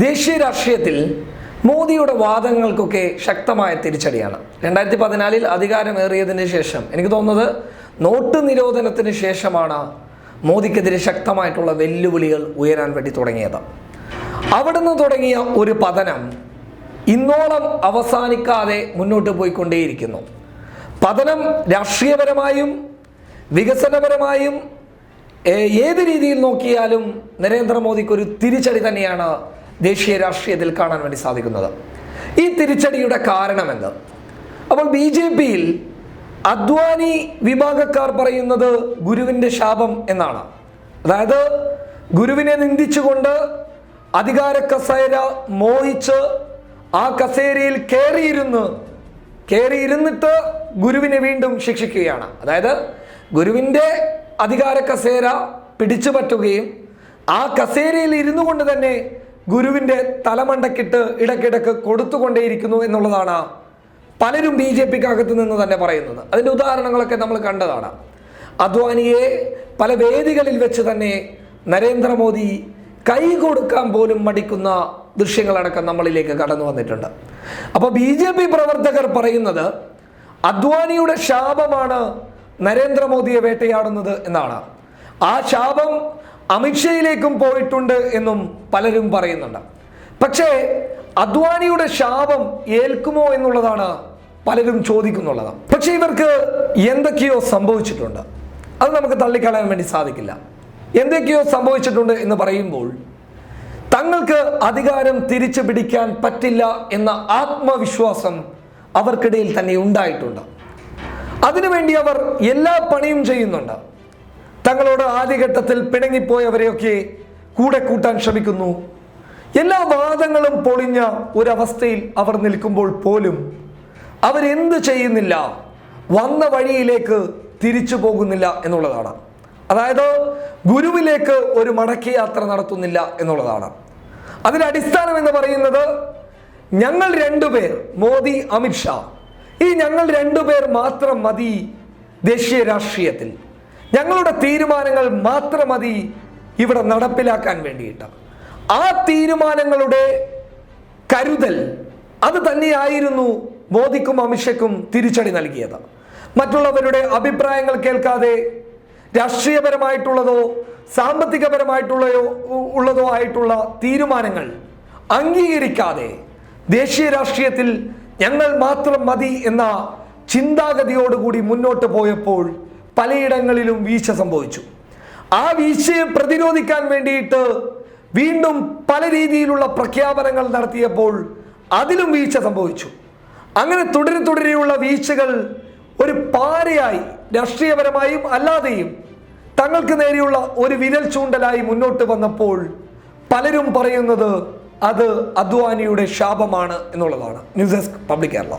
ദേശീയ രാഷ്ട്രീയത്തിൽ മോദിയുടെ വാദങ്ങൾക്കൊക്കെ ശക്തമായ തിരിച്ചടിയാണ്. 2014 അധികാരമേറിയതിന് ശേഷം എനിക്ക് തോന്നുന്നത് നോട്ട് നിരോധനത്തിന് ശേഷമാണ് മോദിക്കെതിരെ ശക്തമായിട്ടുള്ള വെല്ലുവിളികൾ ഉയരാൻ വേണ്ടി തുടങ്ങിയത്. അവിടുന്ന് തുടങ്ങിയ ഒരു പതനം ഇന്നോളം അവസാനിക്കാതെ മുന്നോട്ട് പോയിക്കൊണ്ടേയിരിക്കുന്നു. പതനം രാഷ്ട്രീയപരമായും വികസനപരമായും ഏത് രീതിയിൽ നോക്കിയാലും നരേന്ദ്രമോദിക്കൊരു തിരിച്ചടി തന്നെയാണ് ദേശീയ രാഷ്ട്രീയത്തിൽ കാണാൻ വേണ്ടി സാധിക്കുന്നത്. ഈ തിരിച്ചടിയുടെ കാരണമെന്ത്? അപ്പോൾ BJP-യിൽ അദ്വാനി വിഭാഗക്കാർ പറയുന്നത് ഗുരുവിൻ്റെ ശാപം എന്നാണ്. അതായത് ഗുരുവിനെ നിന്ദിച്ചുകൊണ്ട് അധികാര കസേര മോഹിച്ച് ആ കസേരയിൽ കയറിയിരുന്നിട്ട് ഗുരുവിനെ വീണ്ടും ശിക്ഷിക്കുകയാണ്. അതായത് ഗുരുവിൻ്റെ അധികാര കസേര പിടിച്ചു പറ്റുകയും ആ കസേരയിൽ ഇരുന്നു കൊണ്ട് തന്നെ ഗുരുവിൻ്റെ തലമണ്ടക്കിട്ട് ഇടയ്ക്കിടയ്ക്ക് കൊടുത്തുകൊണ്ടേയിരിക്കുന്നു എന്നുള്ളതാണ് പലരും BJP-ക്കകത്ത് നിന്ന് തന്നെ പറയുന്നത്. അതിൻ്റെ ഉദാഹരണങ്ങളൊക്കെ നമ്മൾ കണ്ടതാണ്. അദ്വാനിയെ പല വേദികളിൽ വെച്ച് തന്നെ നരേന്ദ്രമോദി കൈ കൊടുക്കാൻ പോലും മടിക്കുന്ന ദൃശ്യങ്ങളടക്കം നമ്മളിലേക്ക് കടന്നു വന്നിട്ടുണ്ട്. അപ്പോൾ BJP പ്രവർത്തകർ പറയുന്നത് അദ്വാനിയുടെ ശാപമാണ് നരേന്ദ്രമോദിയെ വേട്ടയാടുന്നത് എന്നാണ്. ആ ശാപം അമിത്ഷയിലേക്കും പോയിട്ടുണ്ട് എന്നും പലരും പറയുന്നുണ്ട്. പക്ഷേ അദ്വാനിയുടെ ശാപം ഏൽക്കുമോ എന്നുള്ളതാണ് പലരും ചോദിക്കുന്നുള്ളത്. പക്ഷേ ഇവർക്ക് എന്തൊക്കെയോ സംഭവിച്ചിട്ടുണ്ട്, അത് നമുക്ക് തള്ളിക്കളയാൻ വേണ്ടി സാധിക്കില്ല. എന്തൊക്കെയോ സംഭവിച്ചിട്ടുണ്ട് എന്ന് പറയുമ്പോൾ തങ്ങൾക്ക് അധികാരം തിരിച്ചു പിടിക്കാൻ പറ്റില്ല എന്ന ആത്മവിശ്വാസം അവർക്കിടയിൽ തന്നെ ഉണ്ടായിട്ടുണ്ട്. അതിനുവേണ്ടി അവർ എല്ലാ പണിയും ചെയ്യുന്നുണ്ട്. തങ്ങളോട് ആദ്യഘട്ടത്തിൽ പിണങ്ങിപ്പോയവരെയൊക്കെ കൂടെ കൂട്ടാൻ ശ്രമിക്കുന്നു. എല്ലാ വാദങ്ങളും പൊളിഞ്ഞ ഒരവസ്ഥയിൽ അവർ നിൽക്കുമ്പോൾ പോലും അവരെന്ത് ചെയ്യുന്നില്ല, വന്ന വഴിയിലേക്ക് തിരിച്ചു പോകുന്നില്ല എന്നുള്ളതാണ്. അതായത് ഗുരുവിലേക്ക് ഒരു മടക്കയാത്ര നടത്തുന്നില്ല എന്നുള്ളതാണ്. അതിന്റെ അടിസ്ഥാനം എന്ന് പറയുന്നത് ഞങ്ങൾ രണ്ടുപേർ, മോദി അമിത്ഷാ, ഈ ഞങ്ങൾ രണ്ടുപേർ മാത്രം മതി ദേശീയ രാഷ്ട്രീയത്തിൽ, ഞങ്ങളുടെ തീരുമാനങ്ങൾ മാത്രം മതി ഇവിടെ നടപ്പിലാക്കാൻ വേണ്ടിയിട്ട്. ആ തീരുമാനങ്ങളുടെ കരുതൽ അത് തന്നെയായിരുന്നു മോദിക്കും അമിത്ഷയ്ക്കും തിരിച്ചടി നൽകിയത്. മറ്റുള്ളവരുടെ അഭിപ്രായങ്ങൾ കേൾക്കാതെ രാഷ്ട്രീയപരമായിട്ടുള്ളതോ സാമ്പത്തികപരമായിട്ടുള്ളതോ ആയിട്ടുള്ള തീരുമാനങ്ങൾ അംഗീകരിക്കാതെ ദേശീയ രാഷ്ട്രീയത്തിൽ ഞങ്ങൾ മാത്രം മതി എന്ന ചിന്താഗതിയോടുകൂടി മുന്നോട്ട് പോയപ്പോൾ പലയിടങ്ങളിലും വീഴ്ച സംഭവിച്ചു. ആ വീഴ്ചയെ പ്രതിരോധിക്കാൻ വേണ്ടിയിട്ട് വീണ്ടും പല രീതിയിലുള്ള പ്രഖ്യാപനങ്ങൾ നടത്തിയപ്പോൾ അതിലും വീഴ്ച സംഭവിച്ചു. അങ്ങനെ തുടരെയുള്ള വീഴ്ചകൾ ഒരു പാരയായി രാഷ്ട്രീയപരമായും അല്ലാതെയും തങ്ങൾക്ക് നേരെയുള്ള ഒരു വിരൽ ചൂണ്ടലായി മുന്നോട്ട് വന്നപ്പോൾ പലരും പറയുന്നത് അത് അദ്വാനിയുടെ ശാപമാണ് എന്നുള്ളതാണ്. News desk public Kerala.